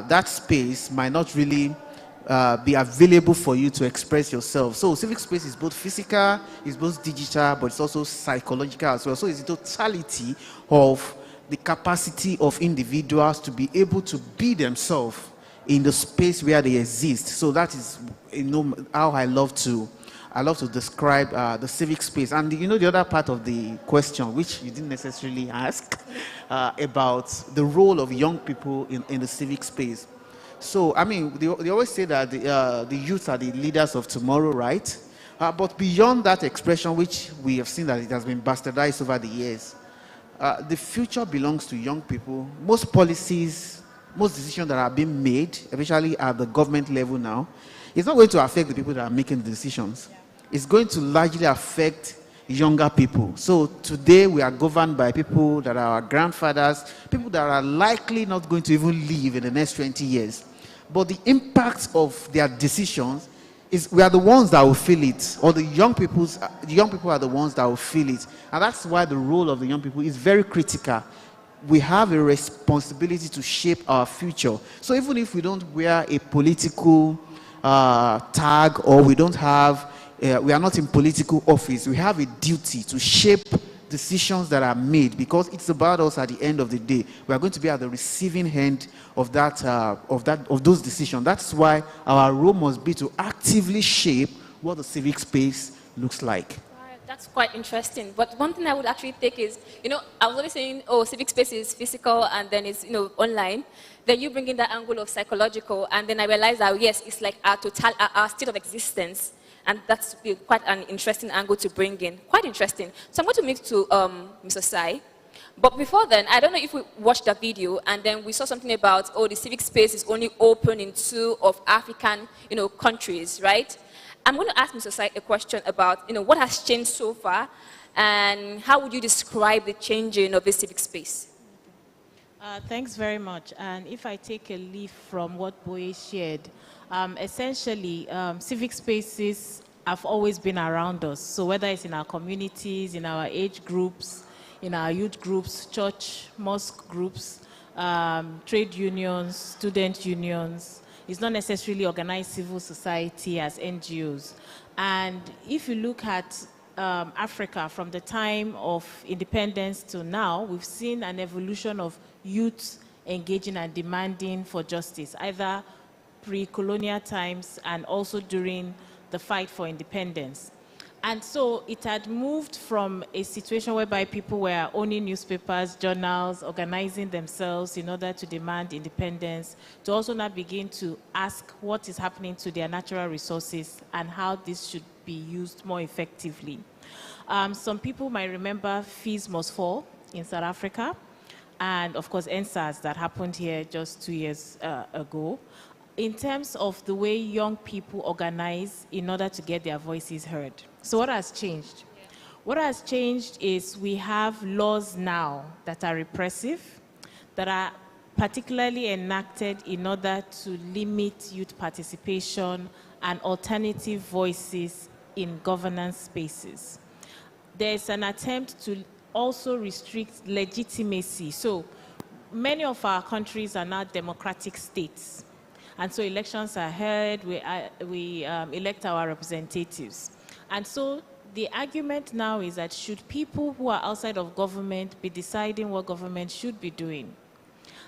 that space might not really be available for you to express yourself. So civic space is both physical, it's both digital, but it's also psychological as well. So it's the totality of the capacity of individuals to be able to be themselves in the space where they exist. So that is, how I love to describe the civic space. And the other part of the question, which you didn't necessarily ask, about the role of young people in the civic space. So, I mean, they always say that the youth are the leaders of tomorrow, right? But beyond that expression, which we have seen that it has been bastardized over the years, the future belongs to young people. Most policies, most decisions that are being made, especially at the government level now, it's not going to affect the people that are making the decisions. It's going to largely affect younger people. So today we are governed by people that are our grandfathers, people that are likely not going to even live in the next 20 years. But the impact of their decisions is we are the ones that will feel it, or the young people are the ones that will feel it. And that's why the role of the young people is very critical. We have a responsibility to shape our future. So even if we don't wear a political tag, or we are not in political office, we have a duty to shape decisions that are made, because it's about us at the end of the day. We are going to be at the receiving end of those decisions. That's why our role must be to actively shape what the civic space looks like. That's quite interesting. But one thing I would actually take is, I was always saying, oh, civic space is physical and then it's, online. Then you bring in that angle of psychological, and then I realized that, yes, it's like our state of existence. And that's quite an interesting angle to bring in. Quite interesting. So I'm going to move to Mr. Sai. But before then, I don't know if we watched the video and then we saw something about, the civic space is only open in 2 of African, countries, right? I'm going to ask Mr. Sai a question about, what has changed so far, and how would you describe the changing of the civic space? Thanks very much. And if I take a leaf from what Boye shared, essentially, civic spaces have always been around us. So whether it's in our communities, in our age groups, in our youth groups, church, mosque groups, trade unions, student unions, it's not necessarily organized civil society as NGOs. And if you look at Africa, from the time of independence to now, we've seen an evolution of youth engaging and demanding for justice, either pre-colonial times and also during the fight for independence. And so it had moved from a situation whereby people were owning newspapers, journals, organizing themselves in order to demand independence, to also now begin to ask what is happening to their natural resources and how this should be used more effectively. Some people might remember Fees Must Fall in South Africa, and of course NSAS that happened here just 2 years ago, in terms of the way young people organize in order to get their voices heard. So what has changed? What has changed is we have laws now that are repressive, that are particularly enacted in order to limit youth participation and alternative voices in governance spaces. There's an attempt to also restrict legitimacy. So many of our countries are now democratic states. And so elections are held, we elect our representatives. And so the argument now is that should people who are outside of government be deciding what government should be doing?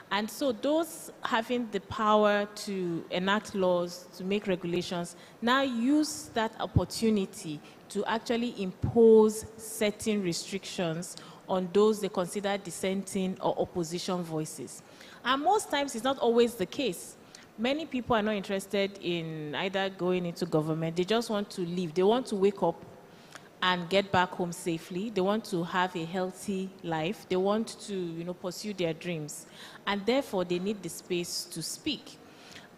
And so those having the power to enact laws, to make regulations, now use that opportunity to actually impose certain restrictions on those they consider dissenting or opposition voices. And most times it's not always the case. Many people are not interested in either going into government. They just want to live. They want to wake up and get back home safely. They want to have a healthy life. They want to, pursue their dreams. And therefore, they need the space to speak.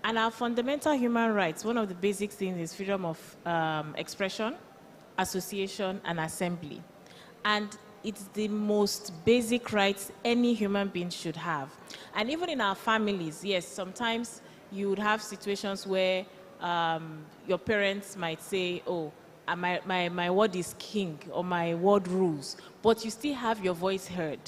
And our fundamental human rights, one of the basic things is freedom of expression, association, and assembly. And it's the most basic rights any human being should have. And even in our families, yes, sometimes you would have situations where your parents might say, oh, my word is king, or my word rules, but you still have your voice heard.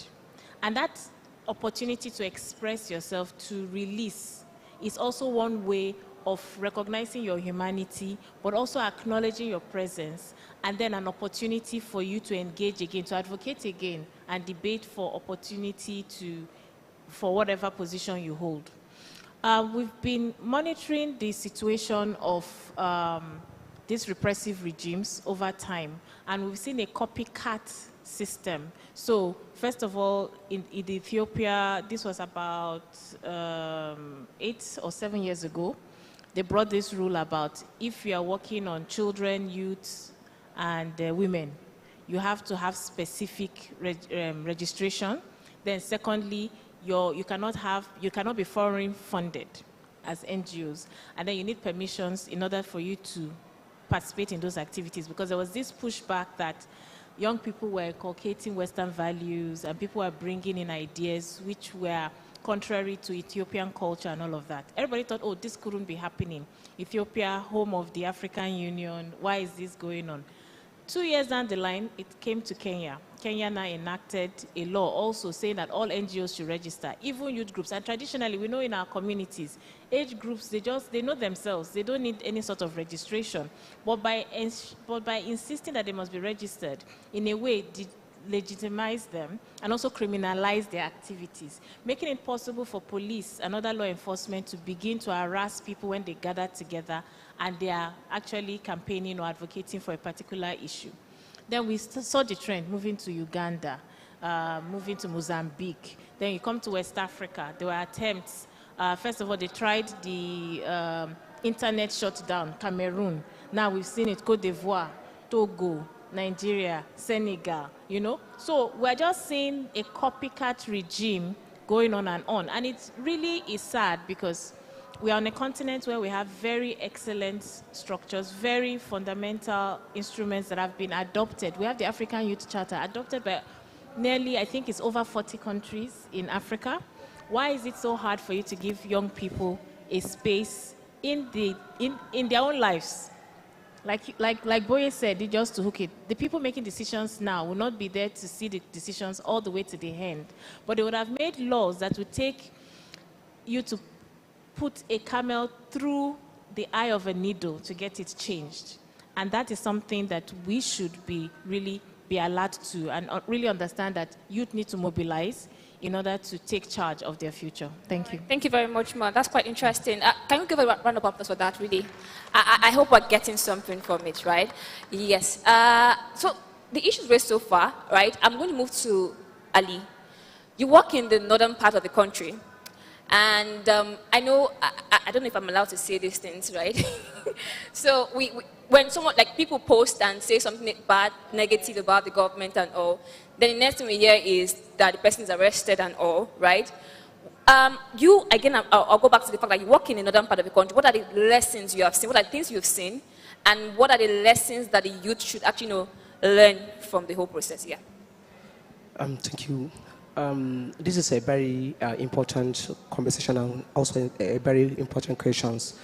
And that opportunity to express yourself, to release, is also one way of recognizing your humanity, but also acknowledging your presence, and then an opportunity for you to engage again, to advocate again, and debate for opportunity for whatever position you hold. We've been monitoring the situation of these repressive regimes over time, and we've seen a copycat system. So first of all, in Ethiopia, this was about 8 or 7 years ago, they brought this rule about if you are working on children, youth, and women, you have to have specific registration. Then secondly, you cannot be foreign funded as NGOs. And then you need permissions in order for you to participate in those activities, because there was this pushback that young people were inculcating Western values and people were bringing in ideas which were contrary to Ethiopian culture and all of that. Everybody thought, oh, this couldn't be happening. Ethiopia, home of the African Union, why is this going on? 2 years down the line, it came to Kenya. Kenya now enacted a law also saying that all NGOs should register, even youth groups. And traditionally, we know in our communities, age groups, they know themselves. They don't need any sort of registration. But by insisting that they must be registered, in a way, legitimize them and also criminalize their activities, making it possible for police and other law enforcement to begin to harass people when they gather together and they are actually campaigning or advocating for a particular issue. Then we saw the trend moving to Uganda, moving to Mozambique. Then you come to West Africa. There were attempts. First of all, they tried the internet shutdown, Cameroon. Now we've seen it, Cote d'Ivoire, Togo, Nigeria, Senegal, you know. So we're just seeing a copycat regime going on. And it really is sad because we are on a continent where we have very excellent structures, very fundamental instruments that have been adopted. We have the African Youth Charter adopted by nearly, I think it's over 40 countries in Africa. Why is it so hard for you to give young people a space in their own lives? Like Boye said, just to hook it, the people making decisions now will not be there to see the decisions all the way to the end. But they would have made laws that would take you to put a camel through the eye of a needle to get it changed. And that is something that we should really be alert to and really understand that youth need to mobilize in order to take charge of their future. Thank you. Thank you very much, Ma. That's quite interesting. Can you give a round of applause for that, really? I hope we're getting something from it, right? Yes. So the issues raised so far, right? I'm going to move to Ali. You work in the northern part of the country. And I know, I don't know if I'm allowed to say these things, right? So when someone, like people post and say something bad, negative about the government and all, then the next thing we hear is that the person is arrested and all, right? Again, I'll go back to the fact that you work in the northern part of the country. What are the lessons you have seen? What are the things you've seen? And what are the lessons that the youth should actually learn from the whole process? Yeah. Thank you. This is a very important conversation and also a very important questions.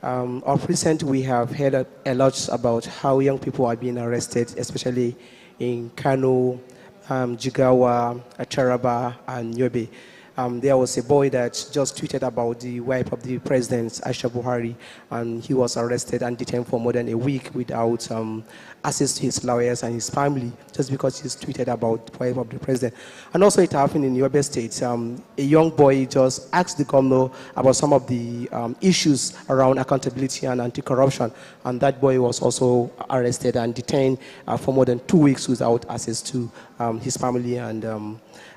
Of recent, we have heard a lot about how young people are being arrested, especially in Kano, Jigawa, Taraba, and Yobe. There was a boy that just tweeted about the wife of the president, Aisha Buhari, and he was arrested and detained for more than a week without access to his lawyers and his family, just because he's tweeted about the wife of the president. And also it happened in Yobe State. A young boy just asked the governor about some of the issues around accountability and anti-corruption, and that boy was also arrested and detained for more than 2 weeks without access to his family and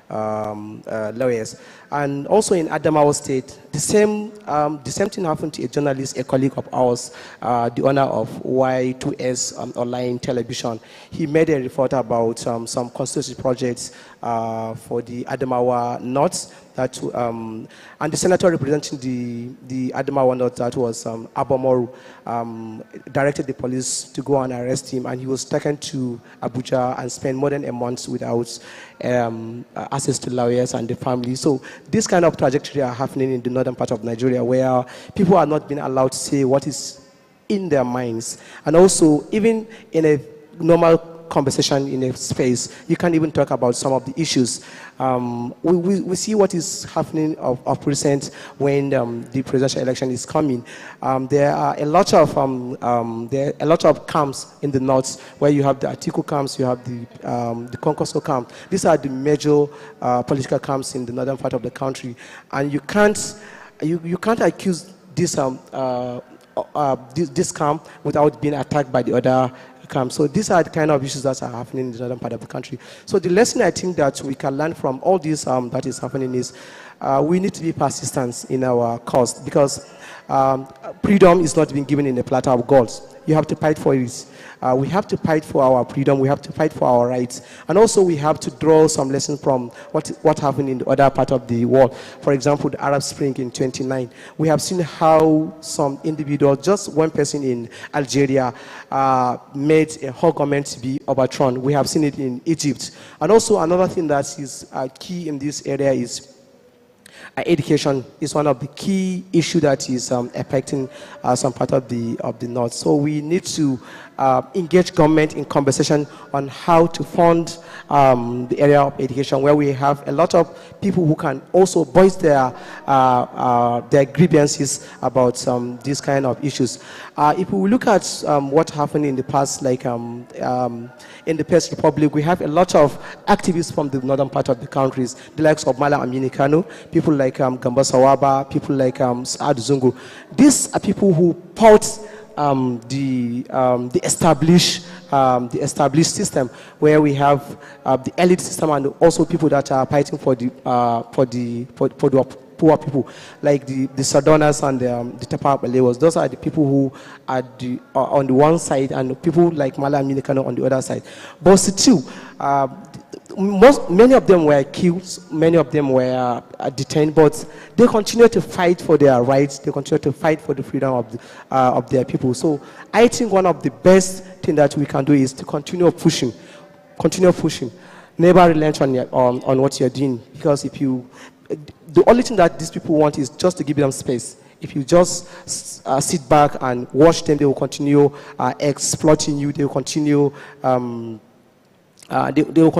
lawyers. And also in Adamawa State, the same thing happened to a journalist, a colleague of ours, the owner of Y2S online television. He made a report about some constituency projects for the Adamawa North. And the senator representing the Adamawa North, that was Abomoru, directed the police to go and arrest him, and he was taken to Abuja and spent more than a month without access to lawyers and the family. So this kind of trajectory are happening in the northern part of Nigeria, where people are not being allowed to say what is in their minds. And also, even in a normal conversation in a space, you can't even talk about some of the issues. We see what is happening of recent when the presidential election is coming. There are a lot of camps in the north where you have the Atiku camps, you have the Konkoso camp. These are the major political camps in the northern part of the country, and you can't accuse this this camp without being attacked by the other camp. So these are the kind of issues that are happening in the northern part of the country. So the lesson I think that we can learn from all this that is happening is we need to be persistent in our cause, because freedom is not being given in a platter of gold. You have to fight for it. We have to fight for our freedom. We have to fight for our rights. And also we have to draw some lessons from what happened in the other part of the world. For example, the Arab Spring in 1929. We have seen how some individuals, just one person in Algeria, made a whole government to be overthrown. We have seen it in Egypt. And also another thing that is key in this area is education is one of the key issues that is affecting some part of the north. So we need to engage government in conversation on how to fund the area of education, where we have a lot of people who can also voice their grievances about these kind of issues. If we look at what happened in the past, like in the First Republic, we have a lot of activists from the northern part of the countries, the likes of Malam Amini Kano, people like Gamba Sawaba, people like Saad Zungu. These are people who fought the established system, where we have the elite system, and also people that are fighting for the poor people, like the Southerners and the Tapa Balewos. Those are the people who are on the one side, and people like Malam Amini Kano on the other side. But still, many of them were killed, many of them were detained, but they continue to fight for their rights. They continue to fight for the freedom of their people. So I think one of the best things that we can do is to continue pushing. Never relent on what you're doing, because the only thing that these people want is just to give them space. If you just sit back and watch them, they will continue exploiting you. They will continue. They will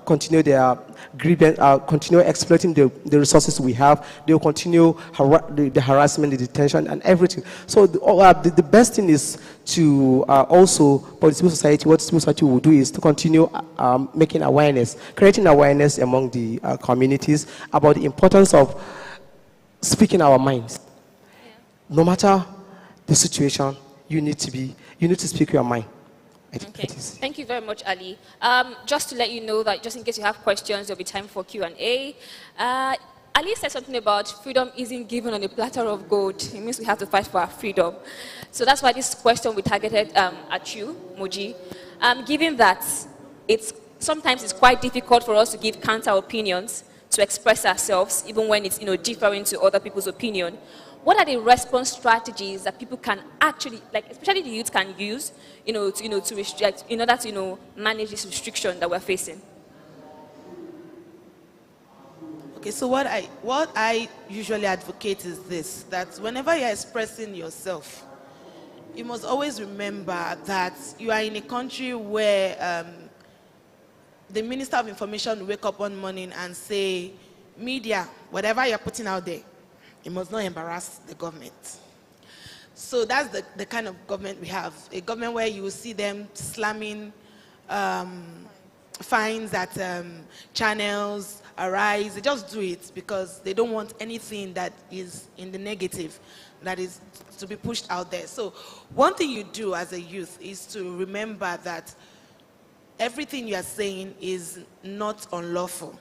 continue their grievance, continue exploiting the resources we have. They will continue the harassment, the detention, and everything. So the best thing is to also, for the civil society, what civil society will do is to continue making awareness, creating awareness among the communities about the importance of speaking our minds. Yeah. No matter the situation, you need to speak your mind. Okay. Thank you very much, Ali. Just to let you know that, just in case you have questions, there'll be time for Q&A. Ali said something about freedom isn't given on a platter of gold. It means we have to fight for our freedom. So that's why this question we targeted at you, Moji. Given that sometimes it's quite difficult for us to give counter opinions, to express ourselves, even when it's differing to other people's opinion. What are the response strategies that people can actually, like especially the youth, can use, to restrict, in order to, manage this restriction that we're facing? Okay, so what I usually advocate is this: that whenever you're expressing yourself, you must always remember that you are in a country where the Minister of Information will wake up one morning and say, media, whatever you're putting out there, it must not embarrass the government. So that's the kind of government we have. A government where you will see them slamming fines at channels, Arise. They just do it because they don't want anything that is in the negative, that is to be pushed out there. So one thing you do as a youth is to remember that everything you are saying is not unlawful.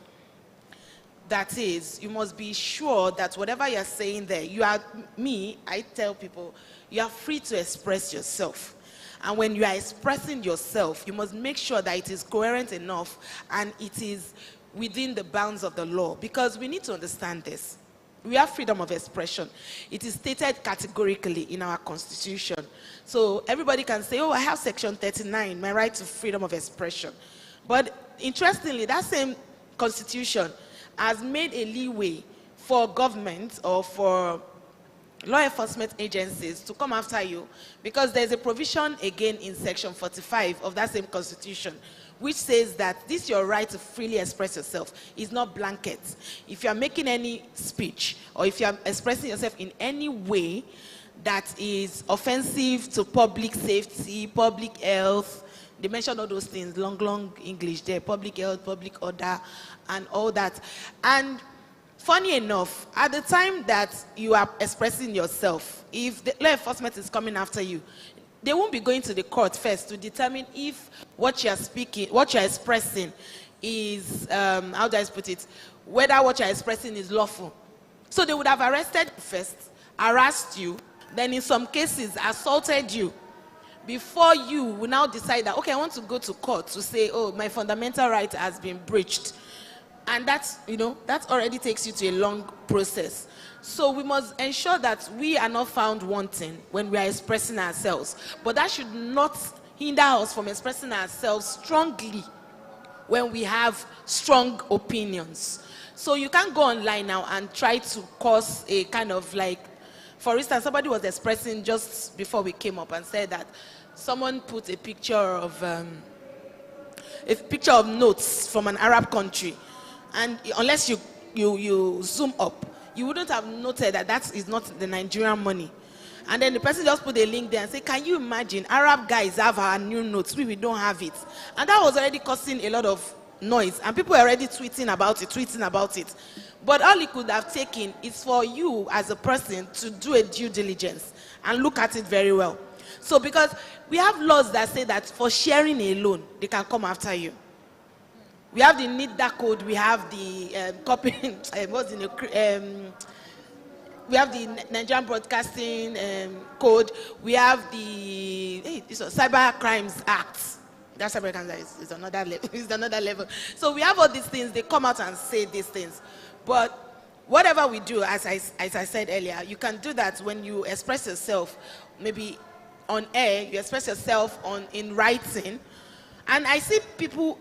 That is, you must be sure that whatever you're saying there, I tell people, you are free to express yourself. And when you are expressing yourself, you must make sure that it is coherent enough and it is within the bounds of the law. Because we need to understand this. We have freedom of expression. It is stated categorically in our constitution. So everybody can say, oh, I have section 39, my right to freedom of expression. But interestingly, that same constitution has made a leeway for government or for law enforcement agencies to come after you, because there's a provision again in section 45 of that same constitution, which says that this your right to freely express yourself is not blanket. If you are making any speech, or if you are expressing yourself in any way that is offensive to public safety, public health, they mention all those things, long English there, public health, public order, and all that. And funny enough, at the time that you are expressing yourself, if the law enforcement is coming after you, they won't be going to the court first to determine if what you are speaking, what you are expressing is, how do I put it, whether what you are expressing is lawful. So they would have arrested you first, harassed you, then in some cases assaulted you, before you will now decide that, okay, I want to go to court to say, oh, my fundamental right has been breached. And that's, that already takes you to a long process. So we must ensure that we are not found wanting when we are expressing ourselves. But that should not hinder us from expressing ourselves strongly when we have strong opinions. So you can't go online now and try to cause a kind of like, for instance, somebody was expressing just before we came up and said that someone put a picture of notes from an Arab country. And unless you zoom up, you wouldn't have noted that that is not the Nigerian money. And then the person just put a link there and say, can you imagine, Arab guys have our new notes, we don't have it. And that was already causing a lot of noise. And people were already tweeting about it. But all it could have taken is for you as a person to do a due diligence and look at it very well. So because we have laws that say that for sharing a loan, they can come after you. We have the NIDA code, we have the we have the Nigerian Broadcasting Code, we have the Cyber Crimes Act. That Cyber Crimes Act is another level. It's another level. So we have all these things. They come out and say these things. But whatever we do, as I said earlier, you can do that when you express yourself, maybe on air, you express yourself in writing. And I see people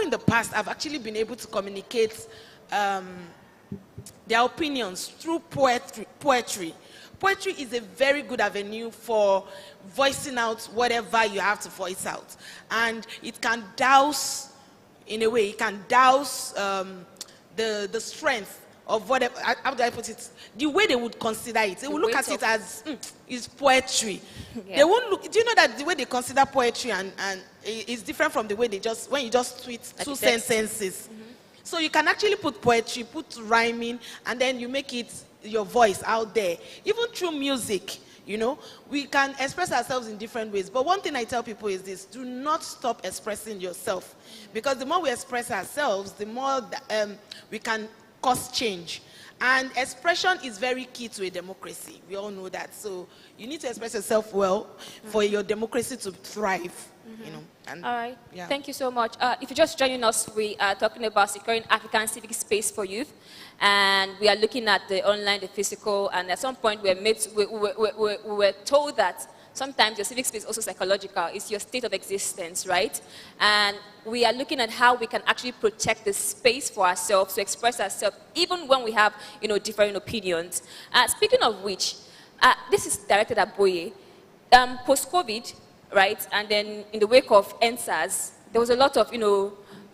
in the past have actually been able to communicate their opinions through poetry. Poetry is a very good avenue for voicing out whatever you have to voice out. And it can douse, in a way, the strength of whatever, how do I put it? The way they would consider it. They will look at it as, it's poetry. Yeah. They won't look, do you know that the way they consider poetry and is different from the way when you just tweet like two sentences. Mm-hmm. So you can actually put poetry, put rhyming, and then you make it your voice out there. Even through music, we can express ourselves in different ways. But one thing I tell people is this: do not stop expressing yourself. Because the more we express ourselves, the more we can cause change. And expression is very key to a democracy. We all know that. So you need to express yourself well for your democracy to thrive. And, all right. Yeah. Thank you so much. If you're just joining us, we are talking about securing African civic space for youth. And we are looking at the online, the physical, and at some point we were told that sometimes your civic space is also psychological. It's your state of existence, right? And we are looking at how we can actually protect the space for ourselves to express ourselves, even when we have, different opinions. Speaking of which, this is directed at Boye. Post-COVID, right, and then in the wake of NSAS, there was a lot of,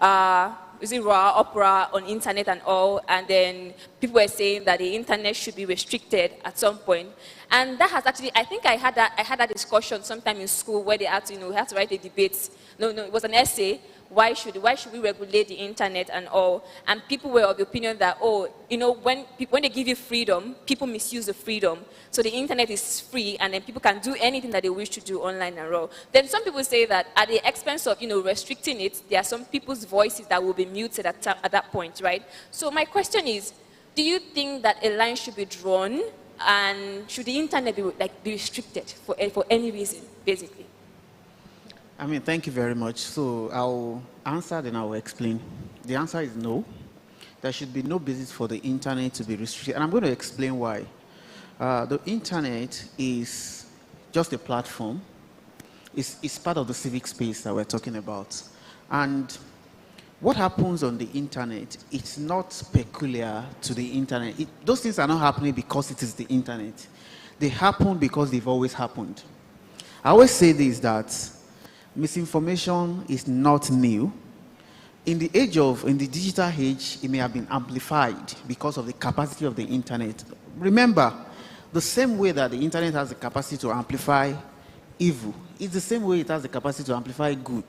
opera on internet and all, and then people were saying that the internet should be restricted at some point. And that has actually, I think I had that discussion sometime in school where they had to, we had to write a debate. No, it was an essay. Why should we regulate the internet and all? And people were of the opinion that, when they give you freedom, people misuse the freedom. So the internet is free, and then people can do anything that they wish to do online and all. Then some people say that at the expense of, restricting it, there are some people's voices that will be muted at that point, right? So my question is, do you think that a line should be drawn, and should the internet be restricted for any reason, basically? Thank you very much. So I'll answer, then I'll explain. The answer is no. There should be no basis for the internet to be restricted. And I'm going to explain why. The internet is just a platform. It's part of the civic space that we're talking about. And what happens on the internet, it's not peculiar to the internet. Those things are not happening because it is the internet. They happen because they've always happened. I always say this, that misinformation is not new. In the digital age, it may have been amplified because of the capacity of the internet. Remember, the same way that the internet has the capacity to amplify evil, it's the same way it has the capacity to amplify good.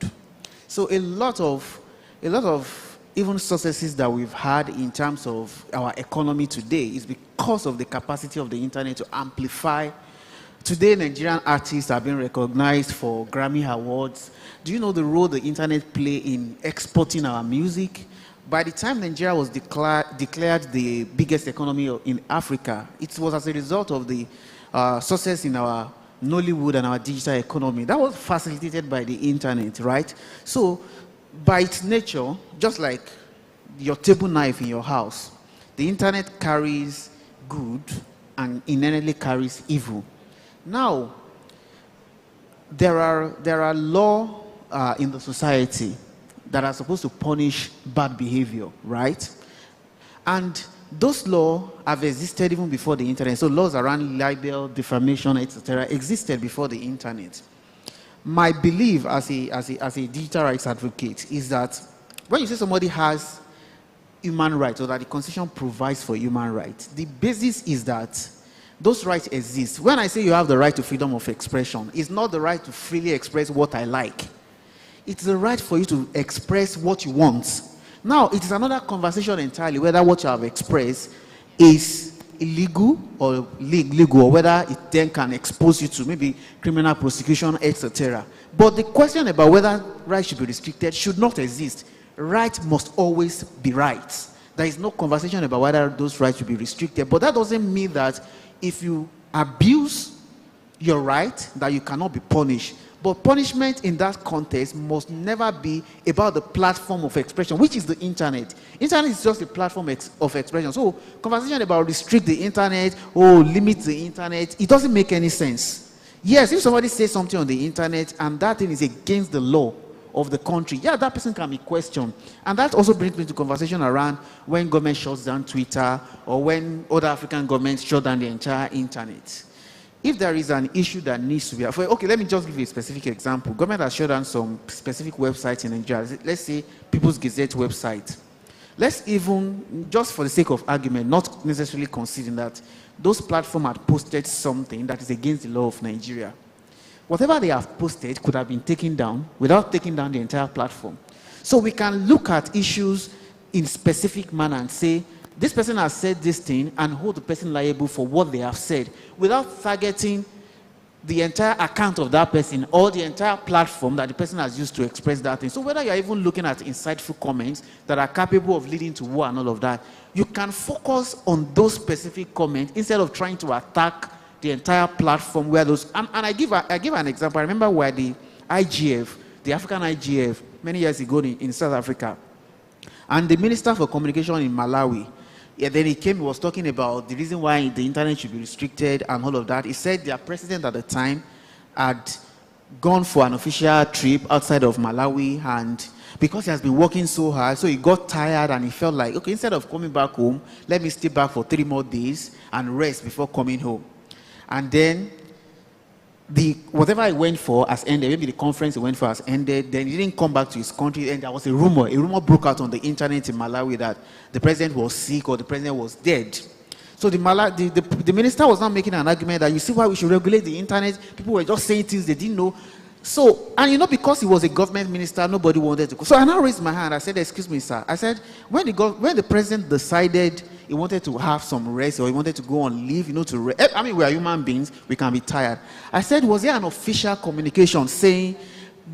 So a lot of even successes that we've had in terms of our economy today is because of the capacity of the internet to amplify. Today, Nigerian artists are being recognized for Grammy Awards. Do you know the role the internet play in exporting our music? By the time Nigeria was declared the biggest economy in Africa, it was as a result of the success in our Nollywood and our digital economy. That was facilitated by the internet, right? So, by its nature, just like your table knife in your house, the internet carries good and inherently carries evil. Now, there are laws in the society that are supposed to punish bad behavior, right? And those laws have existed even before the internet. So laws around libel, defamation, etc., existed before the internet. My belief as a digital rights advocate is that when you say somebody has human rights or that the Constitution provides for human rights, the basis is that those rights exist. When I say you have the right to freedom of expression, it's not the right to freely express what I like. It's the right for you to express what you want. Now, it is another conversation entirely whether what you have expressed is illegal or legal, or whether it then can expose you to maybe criminal prosecution, etc. But the question about whether rights should be restricted should not exist. Right must always be rights. There is no conversation about whether those rights should be restricted. But that doesn't mean that if you abuse your right, that you cannot be punished. But punishment in that context must never be about the platform of expression, which is the internet. Internet is just a platform of expression. So conversation about restrict the internet or limit the internet, it doesn't make any sense. Yes, if somebody says something on the internet and that thing is against the law of the country, yeah, that person can be questioned. And that also brings me to conversation around when government shuts down Twitter or when other African governments shut down the entire internet. If there is an issue that needs to be, okay, let me just give you a specific example. Government has shut down some specific websites in Nigeria. Let's say People's Gazette website. Let's even, just for the sake of argument, not necessarily considering that those platforms had posted something that is against the law of Nigeria. Whatever they have posted could have been taken down without taking down the entire platform. So we can look at issues in specific manner and say, this person has said this thing and hold the person liable for what they have said without targeting the entire account of that person or the entire platform that the person has used to express that thing. So whether you're even looking at insightful comments that are capable of leading to war and all of that, you can focus on those specific comments instead of trying to attack the entire platform where those... And I give an example. I remember where the IGF, the African IGF, many years ago in South Africa, and the Minister for Communication in Malawi, then he was talking about the reason why the internet should be restricted and all of that. He said their president at the time had gone for an official trip outside of Malawi, and because he has been working so hard, so he got tired and he felt like, okay, instead of coming back home, let me stay back for 3 more days and rest before coming home. And then whatever he went for has ended. Maybe the conference he went for has ended. Then he didn't come back to his country, and there was a rumor. A rumor broke out on the internet in Malawi that the president was sick or the president was dead. So the minister was not making an argument that you see why we should regulate the internet. People were just saying things they didn't know. So, and because he was a government minister, nobody wanted to go. So I now raised my hand. I said, excuse me, sir. I said, when the president decided he wanted to have some rest or he wanted to go on leave, to rest. I mean, we are human beings. We can be tired. I said, was there an official communication saying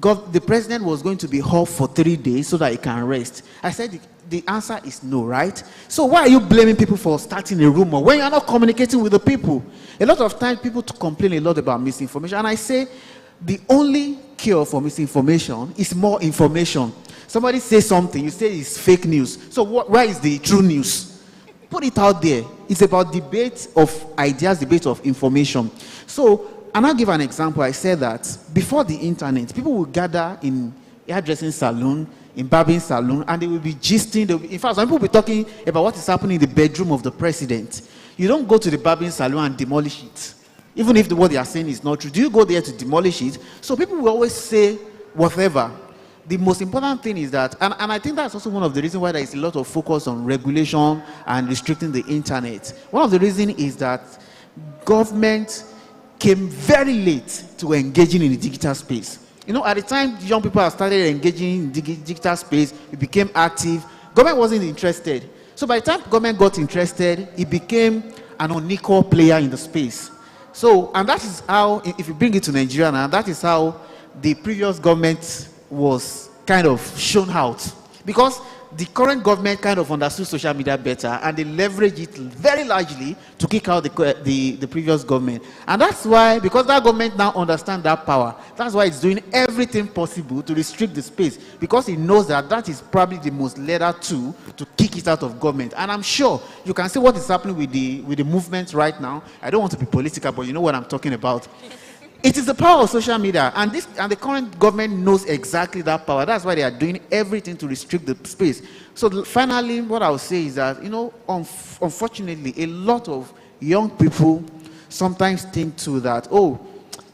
the president was going to be off for 3 days so that he can rest? I said, the answer is no, right? So why are you blaming people for starting a rumor when you're not communicating with the people? A lot of times people complain a lot about misinformation. And I say, the only cure for misinformation is more information. Somebody says something, you say it's fake news. So where is the true news? Put it out there. It's about debate of ideas, debate of information. So, and I'll give an example. I said that before the internet, people would gather in hairdressing salon, in barbing salon, and they will be gisting. In fact, some people will be talking about what is happening in the bedroom of the president. You don't go to the barbing salon and demolish it. even if what they are saying is not true? Do you go there to demolish it? So people will always say whatever. The most important thing is that, and I think that's also one of the reasons why there is a lot of focus on regulation and restricting the internet. One of the reasons is that government came very late to engaging in the digital space. You know, at the time young people have started engaging in the digital space, it became active. Government wasn't interested. So by the time government got interested, it became an unequal player in the space. So, and that is how, if you bring it to Nigeria now, that is how the previous government was kind of shown out. Because the current government kind of understood social media better, and they leveraged it very largely to kick out the previous government. And that's why, because that government now understands that power, that's why it's doing everything possible to restrict the space, because it knows that that is probably the most lethal tool to kick it out of government. And I'm sure you can see what is happening with the movement right now. I don't want to be political, but you know what I'm talking about. It is the power of social media, and the current government knows exactly that power. That's why they are doing everything to restrict the space. So finally, what I will say is that, you know, unfortunately, a lot of young people sometimes think too that, oh,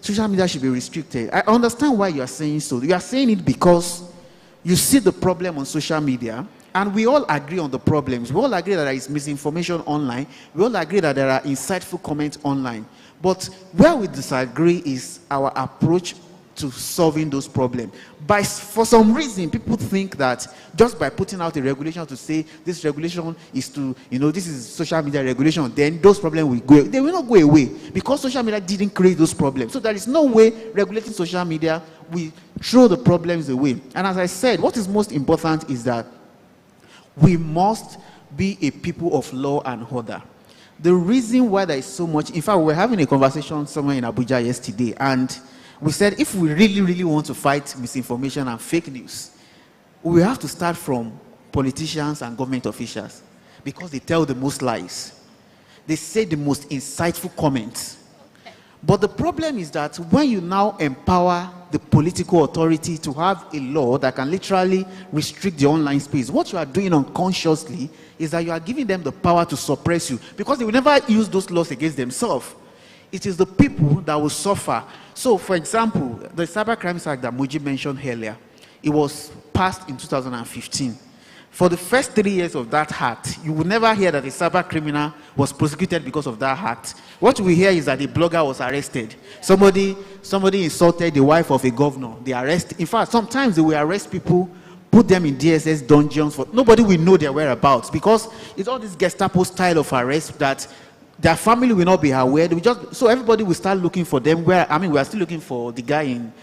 social media should be restricted. I understand why you are saying so. You are saying it because you see the problem on social media, and we all agree on the problems. We all agree that there is misinformation online. We all agree that there are insightful comments online. But where we disagree is our approach to solving those problems. For some reason, people think that just by putting out a regulation to say this regulation is to, you know, this is social media regulation, then those problems will go away. They will not go away, because social media didn't create those problems. So there is no way regulating social media will throw the problems away. And as I said, what is most important is that we must be a people of law and order. The reason why there is so much, in fact, we were having a conversation somewhere in Abuja yesterday, and we said if we really, really want to fight misinformation and fake news, we have to start from politicians and government officials, because they tell the most lies. They say the most insightful comments. But the problem is that when you now empower the political authority to have a law that can literally restrict the online space, what you are doing unconsciously is that you are giving them the power to suppress you, because they will never use those laws against themselves. It is the people that will suffer. So, for example, the Cybercrimes Act that Moji mentioned earlier, it was passed in 2015. For the first 3 years of that act, you will never hear that a cyber criminal was prosecuted because of that act. What we hear is that a blogger was arrested. Somebody insulted the wife of a governor. They arrest. In fact, sometimes they will arrest people, put them in DSS dungeons. Nobody will know their whereabouts, because it's all this Gestapo style of arrest that their family will not be aware. So everybody will start looking for them. We are still looking for the guy in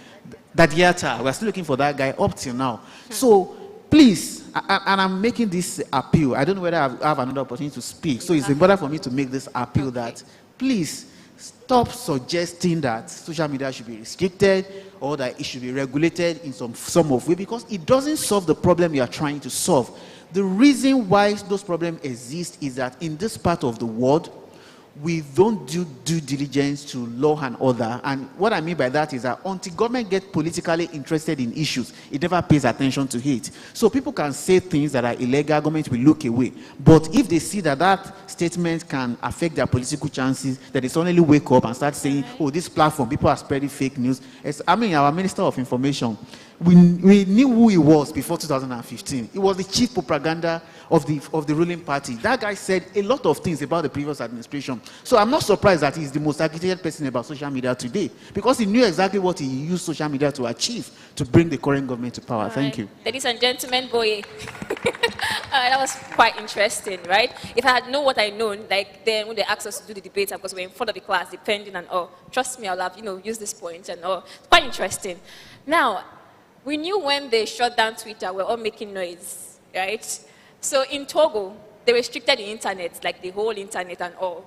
Dadiata. We are still looking for that guy up till now. So please, and I'm making this appeal. I don't know whether I have another opportunity to speak. So it's important for me to make this appeal that, please, stop suggesting that social media should be restricted or that it should be regulated in some of way, because it doesn't solve the problem you are trying to solve. The reason why those problems exist is that in this part of the world, we don't do due diligence to law and order. And what I mean by that is that until government gets politically interested in issues, it never pays attention to it. So people can say things that are illegal, government will look away. But if they see that that statement can affect their political chances, then they suddenly wake up and start saying, oh, this platform, people are spreading fake news. Our Minister of Information, we knew who he was before 2015. He was the chief propaganda of the ruling party. That guy said a lot of things about the previous administration. So I'm not surprised that he's the most agitated person about social media today, because he knew exactly what he used social media to achieve to bring the current government to power. Thank you. Ladies and gentlemen, boy, that was quite interesting, right? If I had known what I known, like then when they asked us to do the debate, because we're in front of the class, depending on all, trust me, I'll have used this point and all. Quite interesting. Now, we knew when they shut down Twitter, we're all making noise, right? So in Togo, they restricted the internet, like the whole internet and all.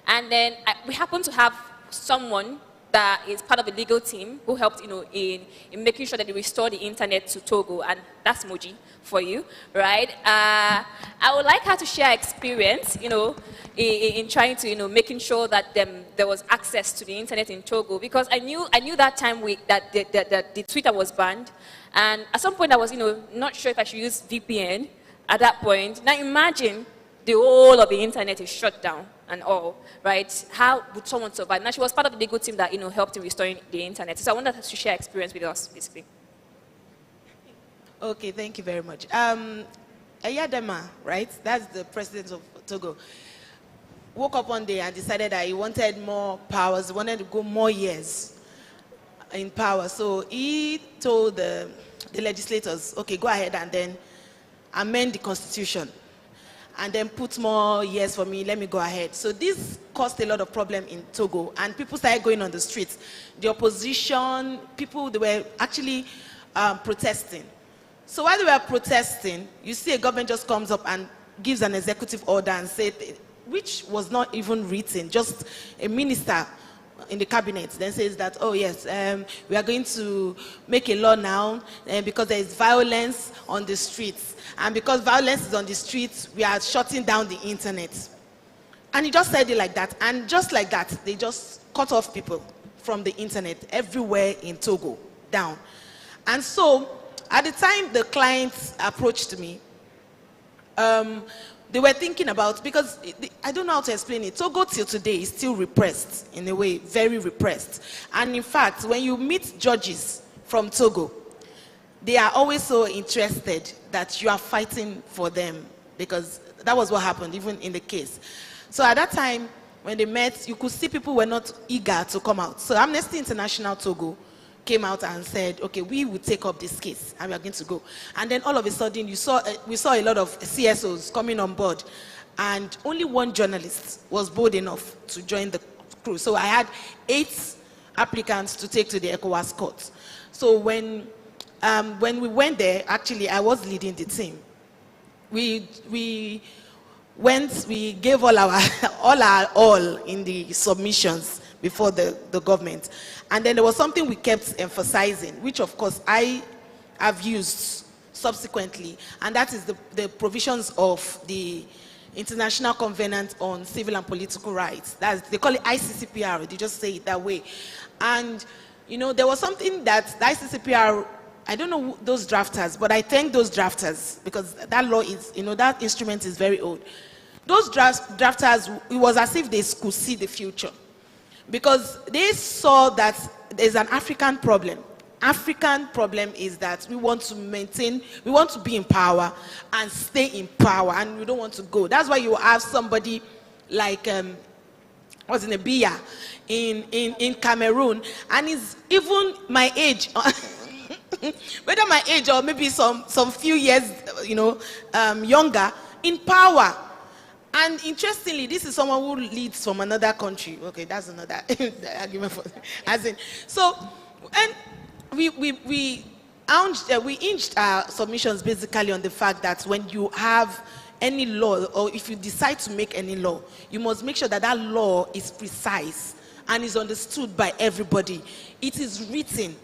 And then we happen to have someone that is part of the legal team who helped, in making sure that they restore the internet to Togo, and that's Moji for you, right? I would like her to share experience, in trying to, making sure that there was access to the internet in Togo, because I knew that time that the Twitter was banned, and at some point I was, not sure if I should use VPN at that point. Now imagine the whole of the internet is shut down and all, right? How would someone survive? Now, she was part of the legal team that, helped in restoring the internet. So I wanted her to share experience with us, basically. Okay, thank you very much. Eyadema, right? That's the president of Togo. Woke up one day and decided that he wanted more powers, he wanted to go more years in power. So he told the legislators, okay, go ahead and then amend the constitution and then put more years for me, let me go ahead. So this caused a lot of problem in Togo, and people started going on the streets. The opposition, people, they were actually protesting. So while they were protesting, you see a government just comes up and gives an executive order and says, which was not even written, just a minister in the cabinet then says that, oh yes, we are going to make a law now because there is violence on the streets. And because violence is on the streets, we are shutting down the internet. And he just said it like that. And just like that, they just cut off people from the internet everywhere in Togo, down. And so, at the time the clients approached me, they were thinking about, because I don't know how to explain it. Togo till today is still repressed, in a way, very repressed. And in fact, when you meet judges from Togo, they are always so interested that you are fighting for them, because that was what happened, even in the case. So at that time, when they met, you could see people were not eager to come out. So Amnesty International Togo came out and said, okay, we will take up this case and we are going to go. And then all of a sudden, we saw a lot of CSOs coming on board, and only one journalist was bold enough to join the crew. So I had 8 applicants to take to the ECOWAS court. So when we went there, actually, I was leading the team. We gave all our all in the submissions before the government. And then there was something we kept emphasizing, which of course I have used subsequently, and that is the provisions of the International Covenant on Civil and Political Rights. They call it ICCPR, they just say it that way. And there was something that the ICCPR, I don't know those drafters, but I thank those drafters, because that law is, that instrument is very old. Those drafters, it was as if they could see the future, because they saw that there's an African problem. African problem is that we want to be in power and stay in power, and we don't want to go. That's why you have somebody like what's in a Biya in Cameroon, and is even my age, whether my age or maybe some few years, younger, in power. And interestingly, this is someone who leads from another country. Okay, that's another argument for, as in. So, and we hinged our submissions basically on the fact that when you have any law, or if you decide to make any law, you must make sure that that law is precise and is understood by everybody. It is written,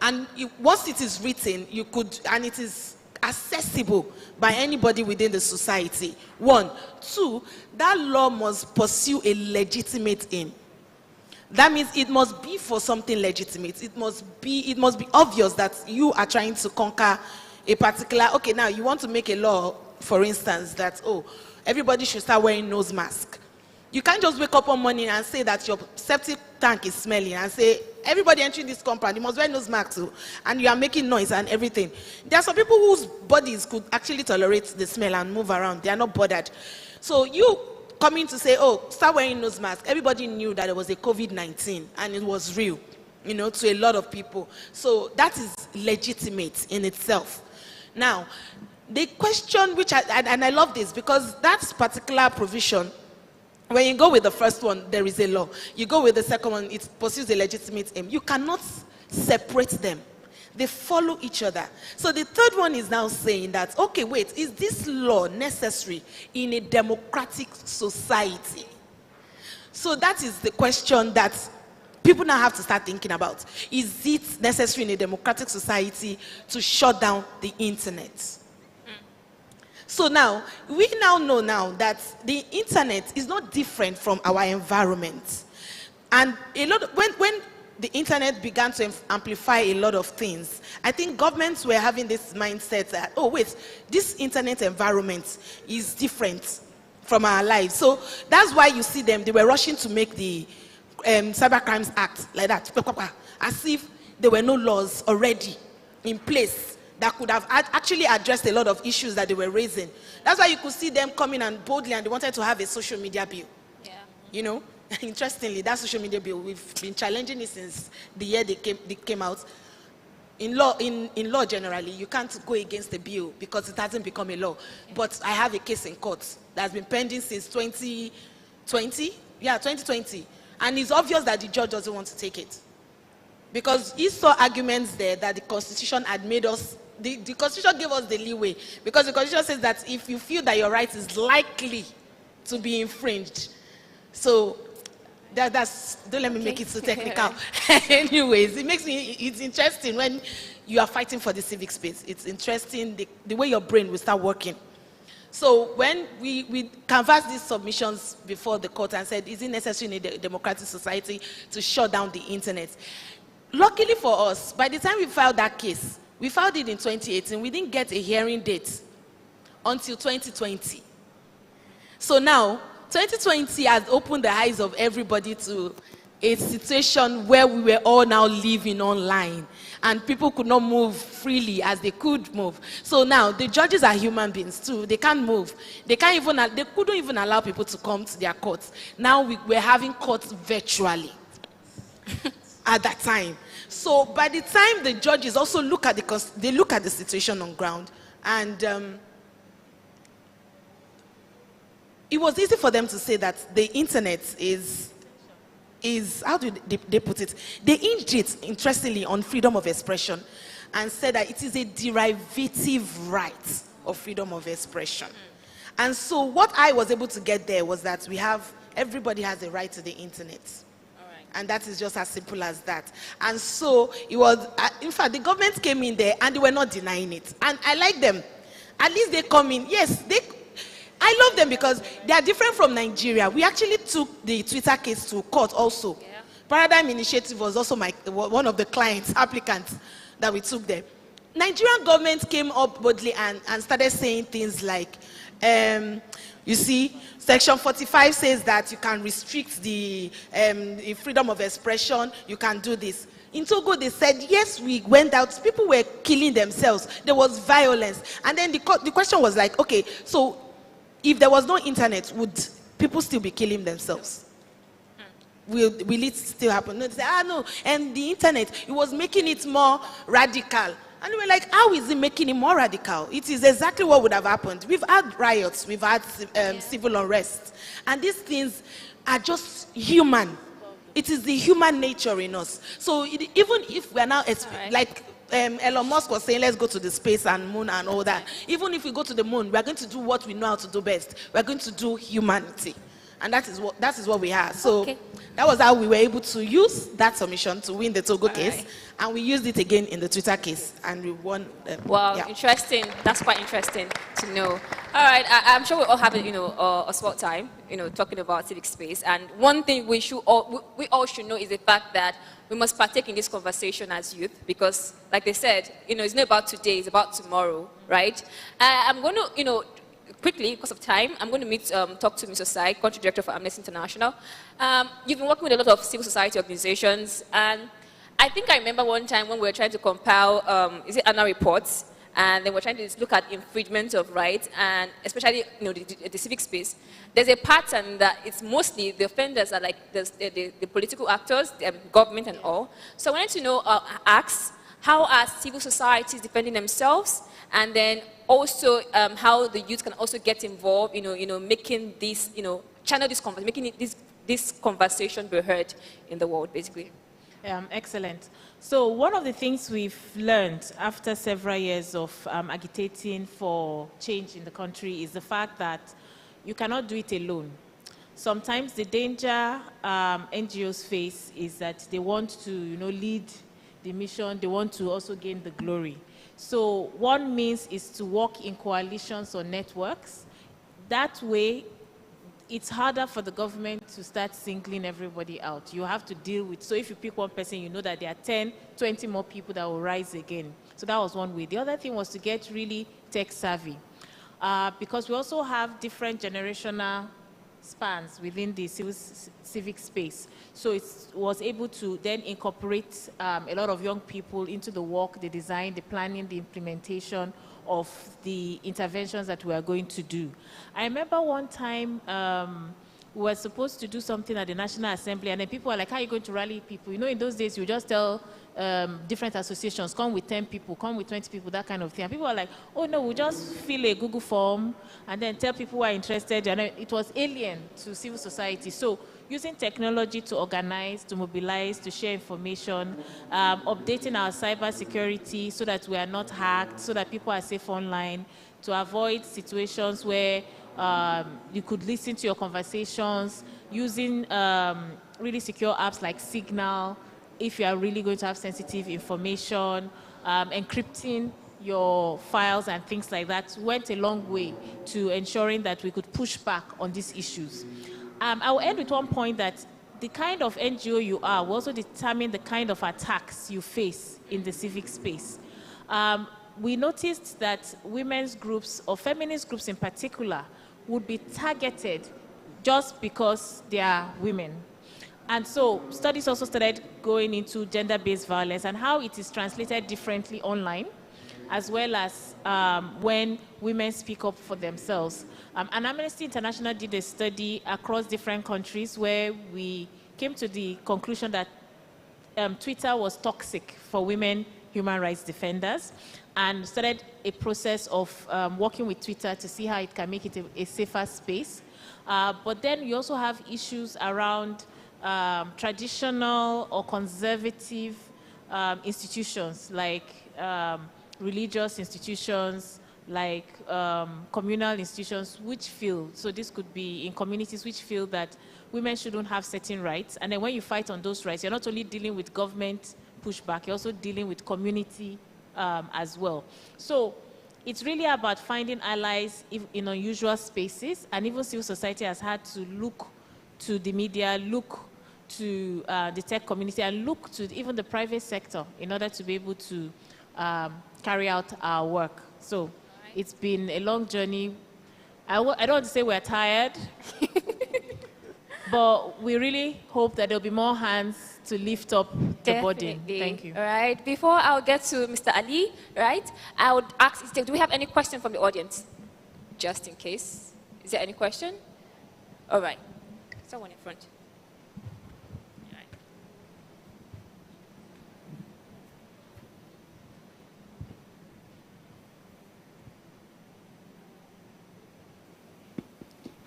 and once it is written, and it is accessible by anybody within the society. 1. 2, that law must pursue a legitimate aim. That means it must be for something legitimate. It must be obvious that you are trying to conquer a particular, okay, now you want to make a law, for instance, that, everybody should start wearing nose mask. You can't just wake up one morning and say that your septic tank is smelling and say, everybody entering this compound, you must wear nose masks too, and you are making noise and everything. There are some people whose bodies could actually tolerate the smell and move around. They are not bothered. So you coming to say, start wearing nose masks. Everybody knew that it was a COVID-19 and it was real, to a lot of people. So that is legitimate in itself. Now, the question and I love this, because that particular provision, when you go with the first one, there is a law. You go with the second one, it pursues a legitimate aim. You cannot separate them. They follow each other. So the third one is now saying that, okay, wait, is this law necessary in a democratic society? So that is the question that people now have to start thinking about. Is it necessary in a democratic society to shut down the internet? So now, we now know now that the internet is not different from our environment. And when the internet began to amplify a lot of things, I think governments were having this mindset that, this internet environment is different from our lives. So that's why you see them, they were rushing to make the Cyber Crimes Act like that, as if there were no laws already in place that could have actually addressed a lot of issues that they were raising. That's why you could see them coming and boldly, and they wanted to have a social media bill. Yeah. You know, interestingly, that social media bill, we've been challenging it since the year they came out. In law generally, you can't go against the bill because it hasn't become a law. But I have a case in court that's been pending since 2020. Yeah, 2020. And it's obvious that the judge doesn't want to take it. Because he saw arguments there that the Constitution had made us, the Constitution gave us the leeway. Because the Constitution says that if you feel that your right is likely to be infringed. So that's, don't let me make it so technical. Anyways, it's interesting when you are fighting for the civic space. It's interesting the way your brain will start working. So when we canvassed these submissions before the court and said, is it necessary in a democratic society to shut down the internet? Luckily for us, by the time we filed that case, we filed it in 2018, we didn't get a hearing date until 2020. So now, 2020 has opened the eyes of everybody to a situation where we were all now living online and people could not move freely as they could move. So now the judges are human beings too. They can't move. They couldn't even allow people to come to their courts. Now we're having courts virtually at that time. So by the time the judges also look at the situation on ground, and it was easy for them to say that the internet is how do they put it? They hinged it, interestingly, on freedom of expression and said that it is a derivative right of freedom of expression. And so what I was able to get there was that everybody has a right to the internet. And that is just as simple as that. And so it was, in fact, the government came in there and they were not denying it. And I like them. At least they come in. Yes, I love them because they are different from Nigeria. We actually took the Twitter case to court also. Yeah. Paradigm Initiative was also one of the clients, applicants that we took there. Nigerian government came up boldly and started saying things like, you see, Section 45 says that you can restrict the freedom of expression, you can do this. In Togo, they said, yes, we went out, people were killing themselves, there was violence. And then the question was like, okay, so if there was no internet, would people still be killing themselves? Will it still happen? No, they say, no. And the internet, it was making it more radical. And we were like, how is it making it more radical? It is exactly what would have happened. We've had riots, we've had civil unrest. And these things are just human. It is the human nature in us. So even if we're now, like Elon Musk was saying, let's go to the space and moon and all that. Even if we go to the moon, we're going to do what we know how to do best. We're going to do humanity. And that is what we have. So that was how we were able to use that submission to win the Togo case. Right. And we used it again in the Twitter case. And we won. Wow, interesting. That's quite interesting to know. All right, I'm sure we all have a small time, talking about civic space. And one thing we all should know is the fact that we must partake in this conversation as youth, because, like they said, it's not about today, it's about tomorrow, right? I'm going to, quickly, because of time, I'm going to talk to Mr. Sai, Country Director for Amnesty International. You've been working with a lot of civil society organizations, and I think I remember one time when we were trying to compile, annual reports, and then we're trying to look at infringement of rights, and especially the civic space. There's a pattern that it's mostly the offenders are like the political actors, the government and all. So I wanted to know, how are civil societies defending themselves, and then also how the youth can also get involved, making this, channel this conversation, making this conversation be heard in the world, basically. Excellent. So one of the things we've learned after several years of agitating for change in the country is the fact that you cannot do it alone. Sometimes the danger NGOs face is that they want to, lead the mission, they want to also gain the glory. So one means is to work in coalitions or networks. That way, it's harder for the government to start singling everybody out. You have to deal with, so if you pick one person, you know that there are 10, 20 more people that will rise again. So that was one way. The other thing was to get really tech savvy. because we also have different generational spans within the civic space. So it was able to then incorporate a lot of young people into the work, the design, the planning, the implementation of the interventions that we are going to do. I remember one time we were supposed to do something at the National Assembly, and then people were like, how are you going to rally people? You know, in those days, you just tell different associations, come with 10 people, come with 20 people, that kind of thing. And people were like, oh no, we'll just fill a Google form and then tell people who are interested. And it was alien to civil society. So using technology to organize, to mobilize, to share information, updating our cyber security so that we are not hacked, so that people are safe online, to avoid situations where you could listen to your conversations, using really secure apps like Signal, if you are really going to have sensitive information, encrypting your files and things like that went a long way to ensuring that we could push back on these issues. I will end with one point that the kind of NGO you are will also determine the kind of attacks you face in the civic space. We noticed that women's groups, or feminist groups in particular, would be targeted just because they are women. And so studies also started going into gender-based violence and how it is translated differently online, as well as when women speak up for themselves. And Amnesty International did a study across different countries where we came to the conclusion that Twitter was toxic for women human rights defenders, and started a process of working with Twitter to see how it can make it a safer space. But then we also have issues around traditional or conservative institutions, like religious institutions, like communal institutions, which feel, so this could be in communities which feel that women shouldn't have certain rights. And then when you fight on those rights, you're not only dealing with government pushback, you're also dealing with community as well. So it's really about finding allies in unusual spaces, and even civil society has had to look to the media, look to the tech community, and look to even the private sector in order to be able to carry out our work. So it's been a long journey. I don't want to say we're tired, but we really hope that there'll be more hands to lift up the burden. Thank you. All right. Before I'll get to Mr. Ali, right, I would ask, do we have any question from the audience? Just in case. Is there any question? All right. Someone in front.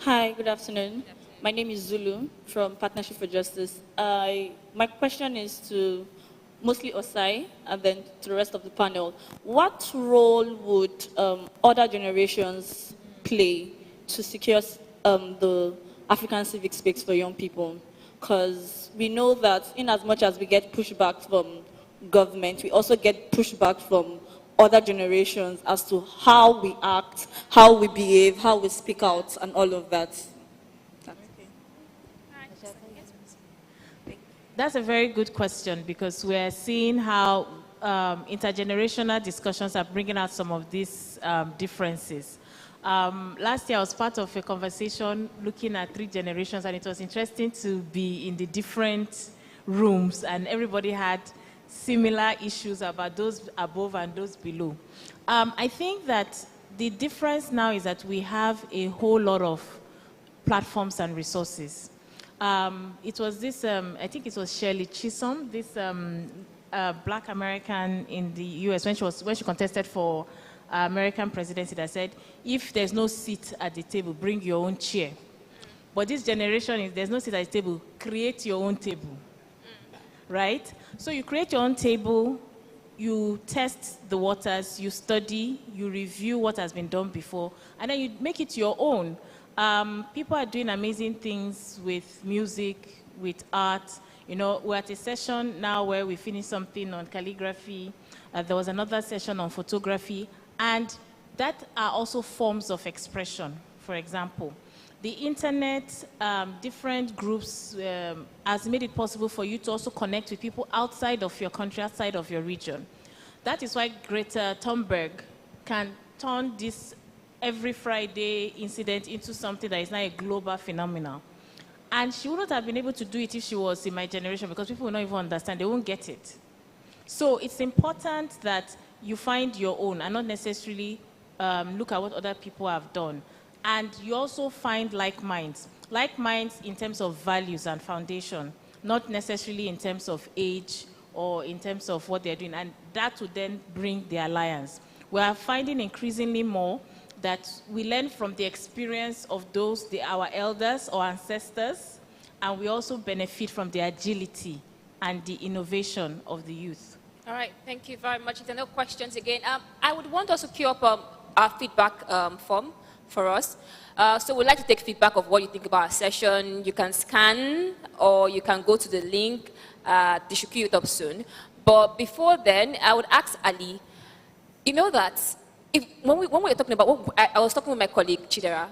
Hi, good afternoon. My name is Zulu from Partnership for Justice. My question is to mostly Osai and then to the rest of the panel. What role would other generations play to secure the African civic space for young people? Because we know that in as much as we get pushback from government, we also get pushback from other generations as to how we act, how we behave, how we speak out, and all of that. That's a very good question, because we're seeing how intergenerational discussions are bringing out some of these differences. Last year, I was part of a conversation looking at 3 generations, and it was interesting to be in the different rooms, and everybody had similar issues about those above and those below. I think that the difference now is that we have a whole lot of platforms and resources. It was this, I think it was Shirley Chisholm, this black American in the US, when she contested for American presidency, that said, if there's no seat at the table, bring your own chair. But this generation is, there's no seat at the table, create your own table, right? So you create your own table, you test the waters, you study, you review what has been done before, and then you make it your own. People are doing amazing things with music, with art. You know, we're at a session now where we finished something on calligraphy. There was another session on photography, and that are also forms of expression. For example, the internet, different groups has made it possible for you to also connect with people outside of your country, outside of your region. That is why Greta Thunberg can turn this every Friday incident into something that is now a global phenomenon. And she wouldn't have been able to do it if she was in my generation, because people will not even understand. They won't get it. So it's important that you find your own and not necessarily look at what other people have done. And you also find like minds. Like minds in terms of values and foundation, not necessarily in terms of age or in terms of what they're doing. And that would then bring the alliance. We are finding increasingly more that we learn from the experience of those, our elders or ancestors, and we also benefit from the agility and the innovation of the youth. All right, thank you very much. If there are no questions again, I would want us to queue up our feedback form for us. So we'd like to take feedback of what you think about our session. You can scan or you can go to the link. They should queue it up soon. But before then, I would ask Ali, you know that when we were talking about, I was talking with my colleague Chidera,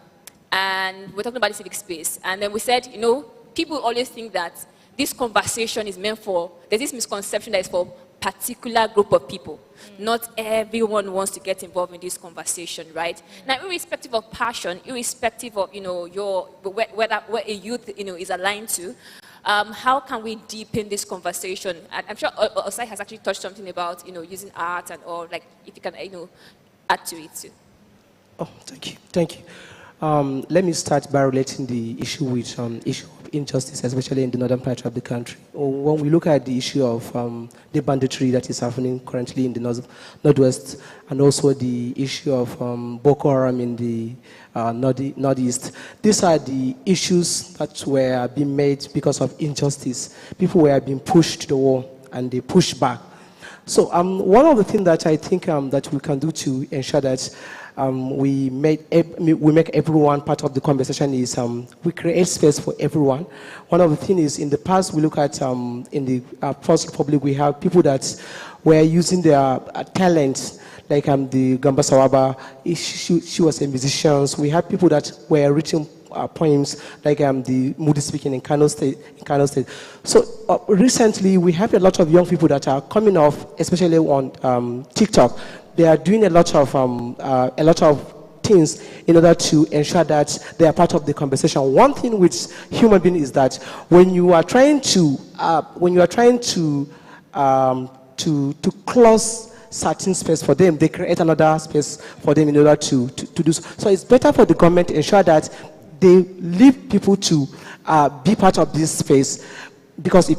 and we're talking about the civic space, and then we said, you know, people always think that this conversation is meant for, there's this misconception that it's for particular group of people. Not everyone wants to get involved in this conversation, right? Now, irrespective of passion, irrespective of, you know, where a youth, you know, is aligned to, how can we deepen this conversation? And I'm sure Osai has actually touched something about, you know, using art and all, like, if you can, you know, add to it too. Oh, thank you. Thank you. Let me start by relating the issue with issue of injustice, especially in the northern part of the country. When we look at the issue of the banditry that is happening currently in the northwest, and also the issue of Boko Haram in the northeast, these are the issues that were being made because of injustice. People were being pushed to the wall, and they pushed back. So one of the things that I think that we can do to ensure that we make everyone part of the conversation is we create space for everyone. One of the things is, in the past, we look at in the First Republic, we have people that were using their talent, like the Gamba Sawaba, she was a musician. We have people that were written poems, like the Moody speaking in Kano State. So recently, we have a lot of young people that are coming off, especially on TikTok. They are doing a lot of things in order to ensure that they are part of the conversation. One thing with human beings is that when you are trying to close certain space for them, they create another space for them in order to do so. So it's better for the government to ensure that they leave people to be part of this space, because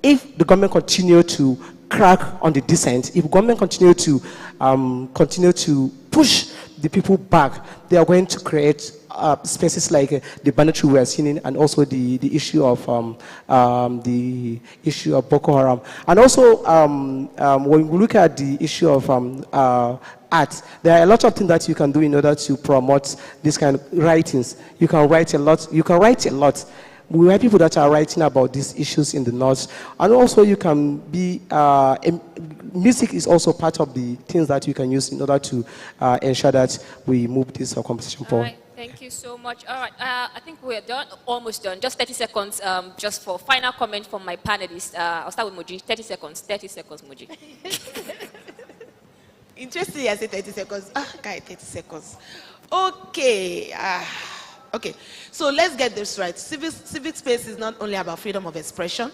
if the government continue to crack on the dissent, if government continue to push the people back, they are going to create spaces like the banditry we are seeing, and also the issue of Boko Haram. And also, when we look at the issue of art, there are a lot of things that you can do in order to promote this kind of writings. You can write a lot. We have people that are writing about these issues in the north, and also you can be. Music is also part of the things that you can use in order to ensure that we move this conversation forward. All right, thank you so much. All right, I think we're done, almost done. Just 30 seconds, just for final comment from my panelists. I'll start with Moji. 30 seconds, Moji. Interesting, I say 30 seconds. Guy, 30 seconds. Okay. Okay, so let's get this right. Civic space is not only about freedom of expression.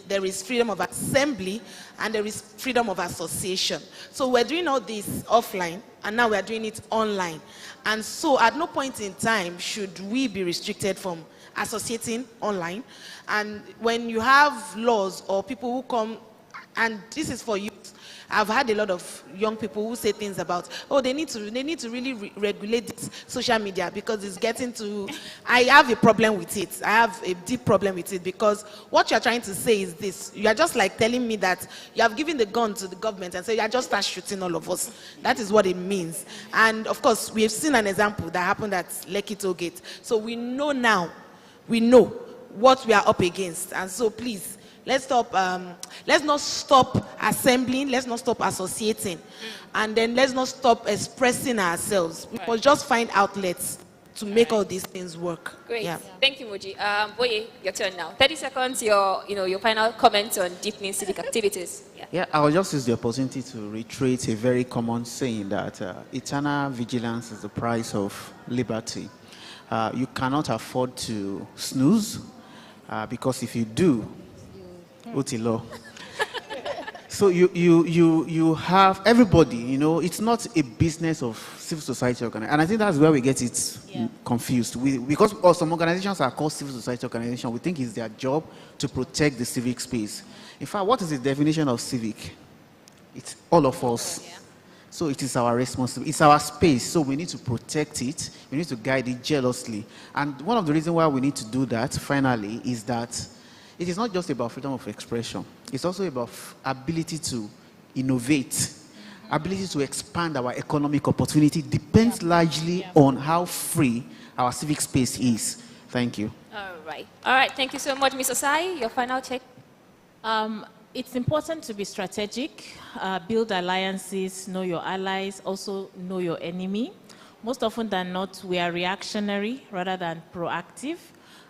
There is freedom of assembly, and there is freedom of association. So we're doing all this offline, and now we're doing it online. And so at no point in time should we be restricted from associating online. And when you have laws or people who come, and this is for youth, I've had a lot of young people who say things about, oh, they need to really regulate this social media, because it's getting to, I have a problem with it. I have a deep problem with it, because what you're trying to say is this. You are just like telling me that you have given the gun to the government and say, you are just start shooting all of us. That is what it means. And of course, we have seen an example that happened at Lekki Toll Gate. So we know now, what we are up against. And so please, let's not stop assembling, let's not stop associating, and then let's not stop expressing ourselves. We must just find outlets to make all these things work. Great. Yeah. Thank you, Moji. Boye, your turn now. 30 seconds, your final comments on deepening civic activities. Yeah. Yeah, I'll just use the opportunity to reiterate a very common saying that eternal vigilance is the price of liberty. You cannot afford to snooze because if you do, utilo. So you have everybody, you know, it's not a business of civil society organization. And I think that's where we get it confused. Because some organizations are called civil society organizations, we think it's their job to protect the civic space. In fact, what is the definition of civic? It's all of us. Yeah. So it is our responsibility. It's our space, so we need to protect it. We need to guide it jealously. And one of the reasons why we need to do that, finally, is that it is not just about freedom of expression. It's also about ability to innovate, ability to expand our economic opportunity depends largely on how free our civic space is. Thank you. All right. All right. Thank you so much, Ms. Osai. Your final take? It's important to be strategic, build alliances, know your allies, also know your enemy. Most often than not, we are reactionary rather than proactive.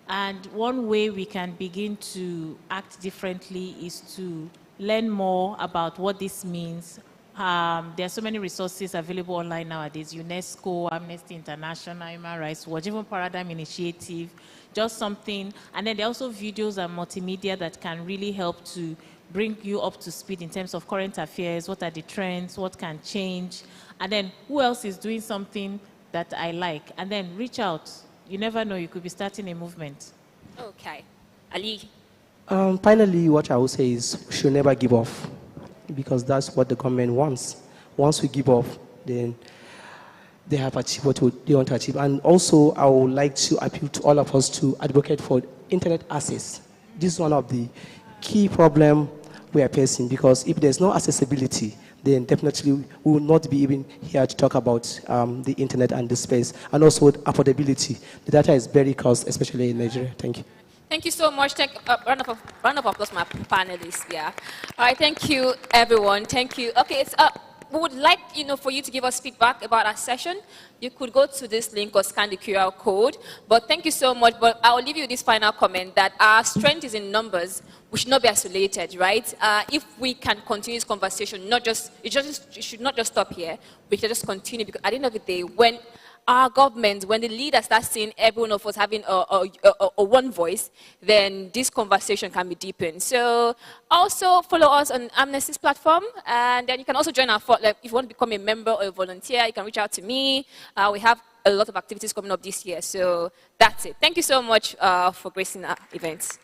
And one way we can begin to act differently is to learn more about what this means. There are so many resources available online nowadays, UNESCO, Amnesty International, Human Rights Watch, even Paradigm Initiative, just something. And then there are also videos and multimedia that can really help to bring you up to speed in terms of current affairs, what are the trends, what can change, and then who else is doing something that I like, and then reach out. You never know, you could be starting a movement. Okay. Ali? Finally, what I will say is we should never give up, because that's what the government wants. Once we give up, then they have achieved what they want to achieve. And also, I would like to appeal to all of us to advocate for internet access. This is one of the key problems we are facing, because if there's no accessibility, then definitely we will not be even here to talk about the internet and the space, and also affordability. The data is very cost, especially in Nigeria. Thank you. Thank you so much. Round of applause, my panelists. Yeah. All right. Thank you, everyone. Thank you. Okay. We would like for you to give us feedback about our session. You could go to this link or scan the QR code. But thank you so much. But I will leave you with this final comment that our strength is in numbers. We should not be isolated, right? If we can continue this conversation, it should not just stop here. We should just continue, because at the end of the day, when our government, when the leaders start seeing every one of us having a one voice, then this conversation can be deepened. So also follow us on Amnesty's platform, and then you can also join our, if you want to become a member or a volunteer, you can reach out to me. We have a lot of activities coming up this year. So that's it. Thank you so much for gracing our events.